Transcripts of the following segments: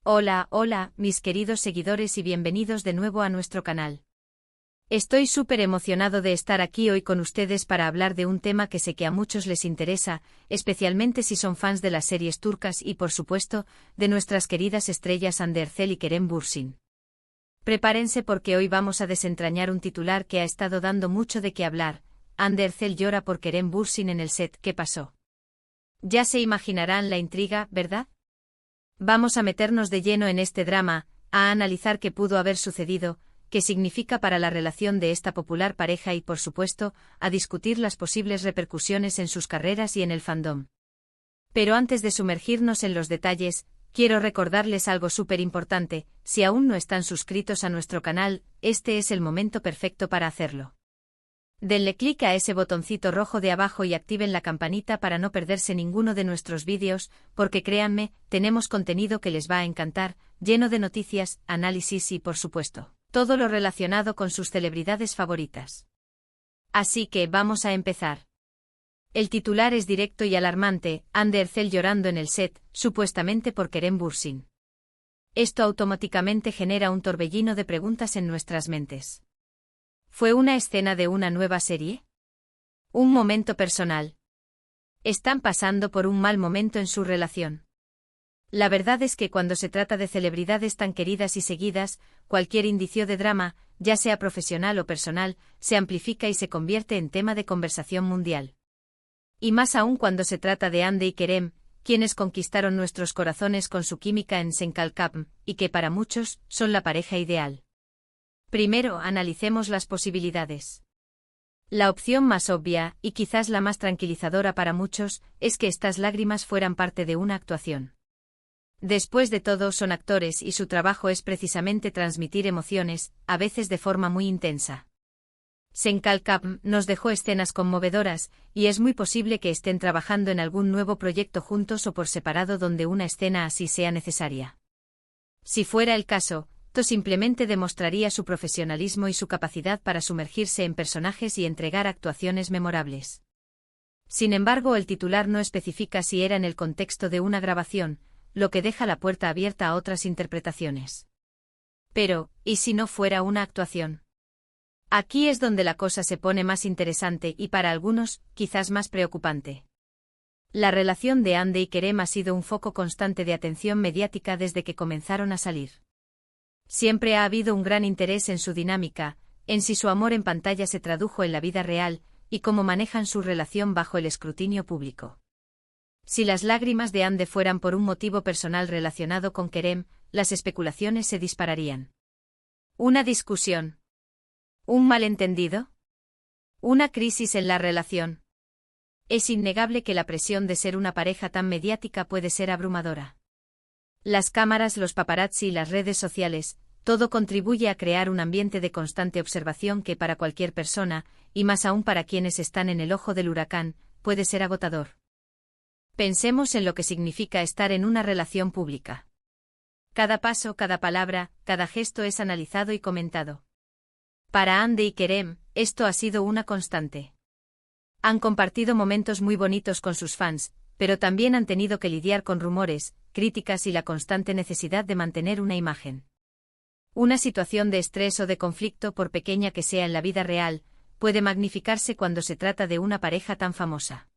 Hola, hola, mis queridos seguidores y bienvenidos de nuevo a nuestro canal. Estoy súper emocionado de estar aquí hoy con ustedes para hablar de un tema que sé que a muchos les interesa, especialmente si son fans de las series turcas y, por supuesto, de nuestras queridas estrellas Hande Erçel y Kerem Bürsin. Prepárense porque hoy vamos a desentrañar un titular que ha estado dando mucho de qué hablar. Hande Erçel llora por Kerem Bürsin en el set. ¿Qué pasó? Ya se imaginarán la intriga, ¿verdad? Vamos a meternos de lleno en este drama, a analizar qué pudo haber sucedido, qué significa para la relación de esta popular pareja y, por supuesto, a discutir las posibles repercusiones en sus carreras y en el fandom. Pero antes de sumergirnos en los detalles, quiero recordarles algo súper importante: si aún no están suscritos a nuestro canal, este es el momento perfecto para hacerlo. Denle clic a ese botoncito rojo de abajo y activen la campanita para no perderse ninguno de nuestros vídeos, porque créanme, tenemos contenido que les va a encantar, lleno de noticias, análisis y, por supuesto, todo lo relacionado con sus celebridades favoritas. Así que vamos a empezar. El titular es directo y alarmante: Hande Erçel llorando en el set, supuestamente por Kerem Bürsin. Esto automáticamente genera un torbellino de preguntas en nuestras mentes. ¿Fue una escena de una nueva serie? ¿Un momento personal? ¿Están pasando por un mal momento en su relación? La verdad es que cuando se trata de celebridades tan queridas y seguidas, cualquier indicio de drama, ya sea profesional o personal, se amplifica y se convierte en tema de conversación mundial. Y más aún cuando se trata de Hande y Kerem, quienes conquistaron nuestros corazones con su química en Sen Kalkapm, y que para muchos son la pareja ideal. Primero, analicemos las posibilidades. La opción más obvia, y quizás la más tranquilizadora para muchos, es que estas lágrimas fueran parte de una actuación. Después de todo, son actores y su trabajo es precisamente transmitir emociones, a veces de forma muy intensa. Sen Kalkapm nos dejó escenas conmovedoras, y es muy posible que estén trabajando en algún nuevo proyecto juntos o por separado donde una escena así sea necesaria. Si fuera el caso, esto simplemente demostraría su profesionalismo y su capacidad para sumergirse en personajes y entregar actuaciones memorables. Sin embargo, el titular no especifica si era en el contexto de una grabación, lo que deja la puerta abierta a otras interpretaciones. Pero, ¿y si no fuera una actuación? Aquí es donde la cosa se pone más interesante y para algunos, quizás más preocupante. La relación de Hande y Kerem ha sido un foco constante de atención mediática desde que comenzaron a salir. Siempre ha habido un gran interés en su dinámica, en si su amor en pantalla se tradujo en la vida real, y cómo manejan su relación bajo el escrutinio público. Si las lágrimas de Hande fueran por un motivo personal relacionado con Kerem, las especulaciones se dispararían. ¿Una discusión? ¿Un malentendido? ¿Una crisis en la relación? Es innegable que la presión de ser una pareja tan mediática puede ser abrumadora. Las cámaras, los paparazzi y las redes sociales, todo contribuye a crear un ambiente de constante observación que para cualquier persona, y más aún para quienes están en el ojo del huracán, puede ser agotador. Pensemos en lo que significa estar en una relación pública. Cada paso, cada palabra, cada gesto es analizado y comentado. Para Hande y Kerem, esto ha sido una constante. Han compartido momentos muy bonitos con sus fans, pero también han tenido que lidiar con rumores, críticas y la constante necesidad de mantener una imagen. Una situación de estrés o de conflicto, por pequeña que sea en la vida real, puede magnificarse cuando se trata de una pareja tan famosa.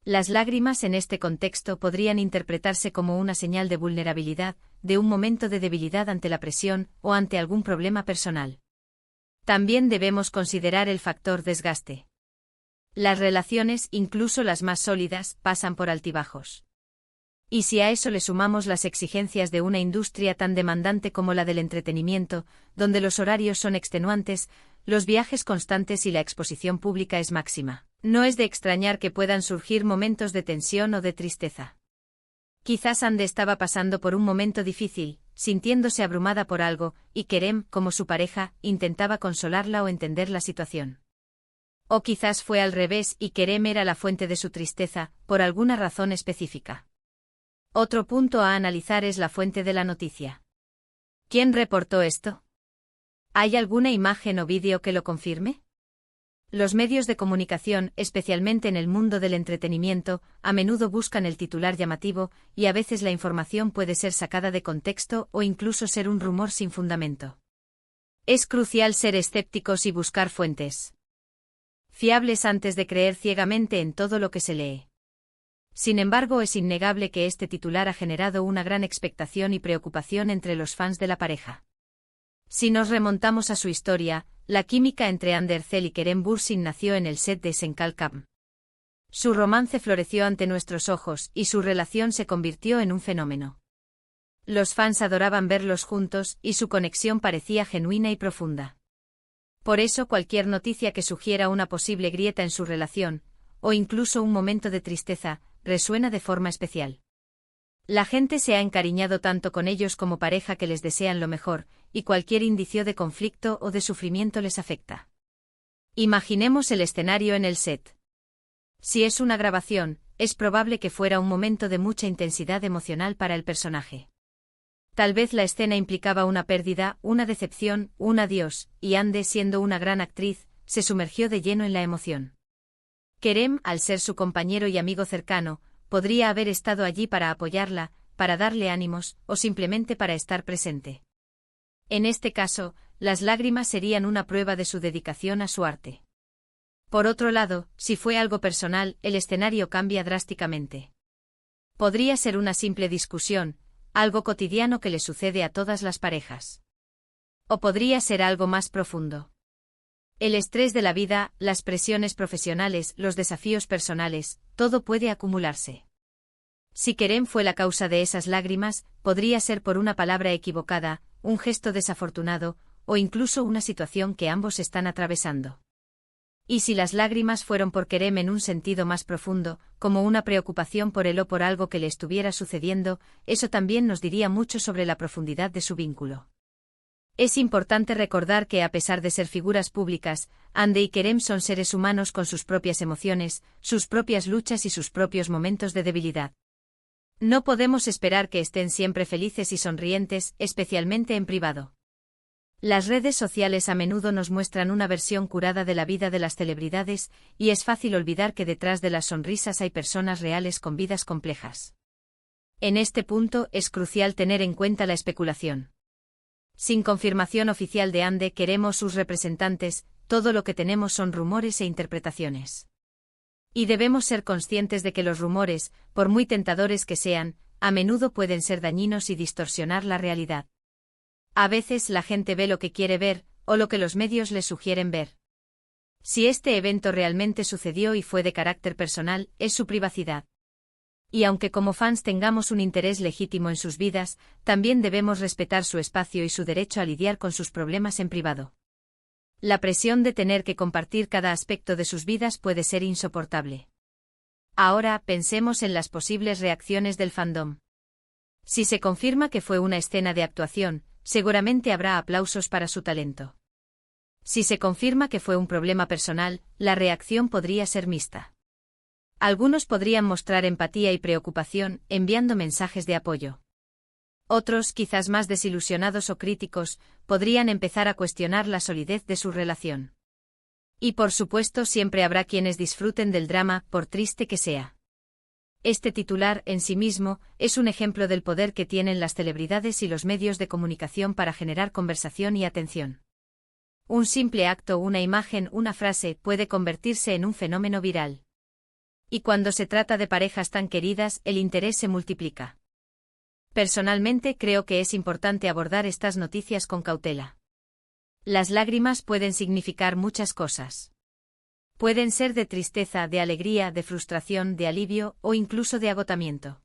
Las lágrimas en este contexto podrían interpretarse como una señal de vulnerabilidad, de un momento de debilidad ante la presión o ante algún problema personal. También debemos considerar el factor desgaste. Las relaciones, incluso las más sólidas, pasan por altibajos. Y si a eso le sumamos las exigencias de una industria tan demandante como la del entretenimiento, donde los horarios son extenuantes, los viajes constantes y la exposición pública es máxima, no es de extrañar que puedan surgir momentos de tensión o de tristeza. Quizás Hande estaba pasando por un momento difícil, sintiéndose abrumada por algo, y Kerem, como su pareja, intentaba consolarla o entender la situación. O quizás fue al revés y Kerem era la fuente de su tristeza, por alguna razón específica. Otro punto a analizar es la fuente de la noticia. ¿Quién reportó esto? ¿Hay alguna imagen o vídeo que lo confirme? Los medios de comunicación, especialmente en el mundo del entretenimiento, a menudo buscan el titular llamativo, y a veces la información puede ser sacada de contexto o incluso ser un rumor sin fundamento. Es crucial ser escépticos y buscar fuentes fiables antes de creer ciegamente en todo lo que se lee. Sin embargo, es innegable que este titular ha generado una gran expectación y preocupación entre los fans de la pareja. Si nos remontamos a su historia, la química entre Ander Zell y Kerem Bürsin nació en el set de Senkal Camp. Su romance floreció ante nuestros ojos y su relación se convirtió en un fenómeno. Los fans adoraban verlos juntos y su conexión parecía genuina y profunda. Por eso cualquier noticia que sugiera una posible grieta en su relación, o incluso un momento de tristeza, resuena de forma especial. La gente se ha encariñado tanto con ellos como pareja que les desean lo mejor, y cualquier indicio de conflicto o de sufrimiento les afecta. Imaginemos el escenario en el set. Si es una grabación, es probable que fuera un momento de mucha intensidad emocional para el personaje. Tal vez la escena implicaba una pérdida, una decepción, un adiós, y Ande, siendo una gran actriz, se sumergió de lleno en la emoción. Kerem, al ser su compañero y amigo cercano, podría haber estado allí para apoyarla, para darle ánimos, o simplemente para estar presente. En este caso, las lágrimas serían una prueba de su dedicación a su arte. Por otro lado, si fue algo personal, el escenario cambia drásticamente. Podría ser una simple discusión, algo cotidiano que le sucede a todas las parejas. O podría ser algo más profundo. El estrés de la vida, las presiones profesionales, los desafíos personales, todo puede acumularse. Si Kerem fue la causa de esas lágrimas, podría ser por una palabra equivocada, un gesto desafortunado, o incluso una situación que ambos están atravesando. Y si las lágrimas fueron por Kerem en un sentido más profundo, como una preocupación por él o por algo que le estuviera sucediendo, eso también nos diría mucho sobre la profundidad de su vínculo. Es importante recordar que a pesar de ser figuras públicas, Ande y Kerem son seres humanos con sus propias emociones, sus propias luchas y sus propios momentos de debilidad. No podemos esperar que estén siempre felices y sonrientes, especialmente en privado. Las redes sociales a menudo nos muestran una versión curada de la vida de las celebridades, y es fácil olvidar que detrás de las sonrisas hay personas reales con vidas complejas. En este punto es crucial tener en cuenta la especulación. Sin confirmación oficial de Ande, queremos sus representantes, todo lo que tenemos son rumores e interpretaciones. Y debemos ser conscientes de que los rumores, por muy tentadores que sean, a menudo pueden ser dañinos y distorsionar la realidad. A veces la gente ve lo que quiere ver, o lo que los medios les sugieren ver. Si este evento realmente sucedió y fue de carácter personal, es su privacidad. Y aunque como fans tengamos un interés legítimo en sus vidas, también debemos respetar su espacio y su derecho a lidiar con sus problemas en privado. La presión de tener que compartir cada aspecto de sus vidas puede ser insoportable. Ahora, pensemos en las posibles reacciones del fandom. Si se confirma que fue una escena de actuación, seguramente habrá aplausos para su talento. Si se confirma que fue un problema personal, la reacción podría ser mixta. Algunos podrían mostrar empatía y preocupación, enviando mensajes de apoyo. Otros, quizás más desilusionados o críticos, podrían empezar a cuestionar la solidez de su relación. Y por supuesto siempre habrá quienes disfruten del drama, por triste que sea. Este titular, en sí mismo, es un ejemplo del poder que tienen las celebridades y los medios de comunicación para generar conversación y atención. Un simple acto, una imagen, una frase, puede convertirse en un fenómeno viral. Y cuando se trata de parejas tan queridas, el interés se multiplica. Personalmente creo que es importante abordar estas noticias con cautela. Las lágrimas pueden significar muchas cosas. Pueden ser de tristeza, de alegría, de frustración, de alivio o incluso de agotamiento.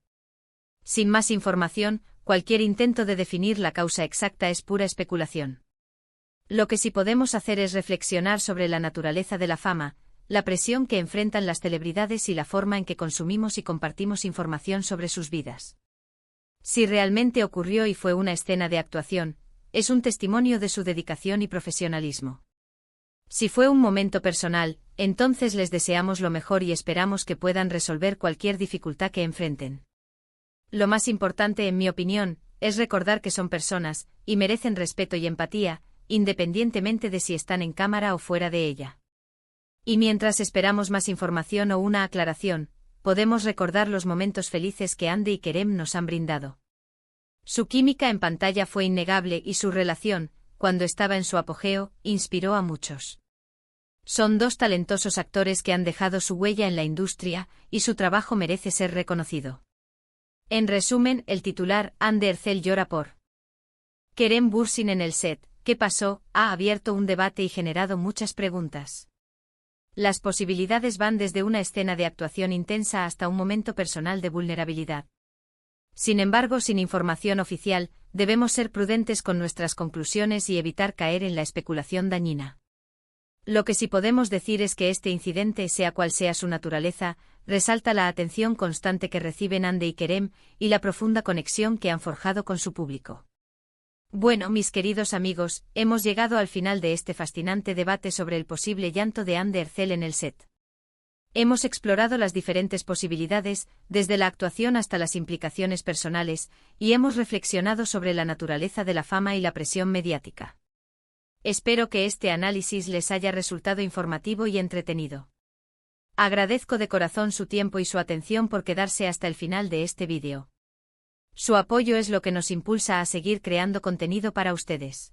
Sin más información, cualquier intento de definir la causa exacta es pura especulación. Lo que sí podemos hacer es reflexionar sobre la naturaleza de la fama, la presión que enfrentan las celebridades y la forma en que consumimos y compartimos información sobre sus vidas. Si realmente ocurrió y fue una escena de actuación, es un testimonio de su dedicación y profesionalismo. Si fue un momento personal, entonces les deseamos lo mejor y esperamos que puedan resolver cualquier dificultad que enfrenten. Lo más importante, en mi opinión, es recordar que son personas, y merecen respeto y empatía, independientemente de si están en cámara o fuera de ella. Y mientras esperamos más información o una aclaración, podemos recordar los momentos felices que Ande y Kerem nos han brindado. Su química en pantalla fue innegable y su relación, cuando estaba en su apogeo, inspiró a muchos. Son dos talentosos actores que han dejado su huella en la industria, y su trabajo merece ser reconocido. En resumen, el titular, Hande Erçel llora por Kerem Bürsin en el set, ¿qué pasó?, ha abierto un debate y generado muchas preguntas. Las posibilidades van desde una escena de actuación intensa hasta un momento personal de vulnerabilidad. Sin embargo, sin información oficial, debemos ser prudentes con nuestras conclusiones y evitar caer en la especulación dañina. Lo que sí podemos decir es que este incidente, sea cual sea su naturaleza, resalta la atención constante que reciben Hande y Kerem, y la profunda conexión que han forjado con su público. Bueno, mis queridos amigos, hemos llegado al final de este fascinante debate sobre el posible llanto de Hande Erçel en el set. Hemos explorado las diferentes posibilidades, desde la actuación hasta las implicaciones personales, y hemos reflexionado sobre la naturaleza de la fama y la presión mediática. Espero que este análisis les haya resultado informativo y entretenido. Agradezco de corazón su tiempo y su atención por quedarse hasta el final de este vídeo. Su apoyo es lo que nos impulsa a seguir creando contenido para ustedes.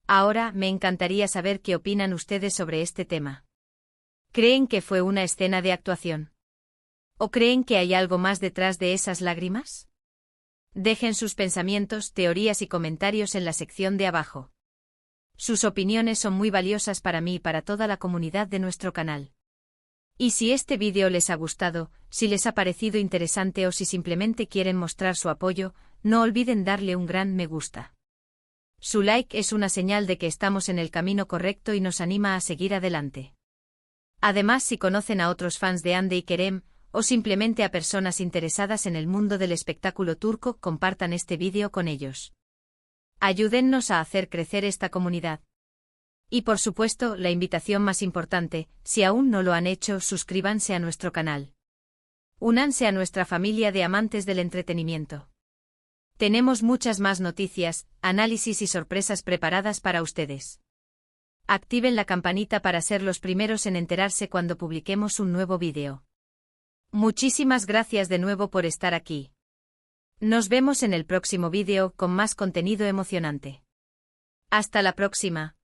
Ahora, me encantaría saber qué opinan ustedes sobre este tema. ¿Creen que fue una escena de actuación? ¿O creen que hay algo más detrás de esas lágrimas? Dejen sus pensamientos, teorías y comentarios en la sección de abajo. Sus opiniones son muy valiosas para mí y para toda la comunidad de nuestro canal. Y si este vídeo les ha gustado, si les ha parecido interesante o si simplemente quieren mostrar su apoyo, no olviden darle un gran me gusta. Su like es una señal de que estamos en el camino correcto y nos anima a seguir adelante. Además, si conocen a otros fans de Hande y Kerem, o simplemente a personas interesadas en el mundo del espectáculo turco, compartan este vídeo con ellos. Ayúdennos a hacer crecer esta comunidad. Y por supuesto, la invitación más importante, si aún no lo han hecho, suscríbanse a nuestro canal. Únanse a nuestra familia de amantes del entretenimiento. Tenemos muchas más noticias, análisis y sorpresas preparadas para ustedes. Activen la campanita para ser los primeros en enterarse cuando publiquemos un nuevo vídeo. Muchísimas gracias de nuevo por estar aquí. Nos vemos en el próximo vídeo con más contenido emocionante. Hasta la próxima.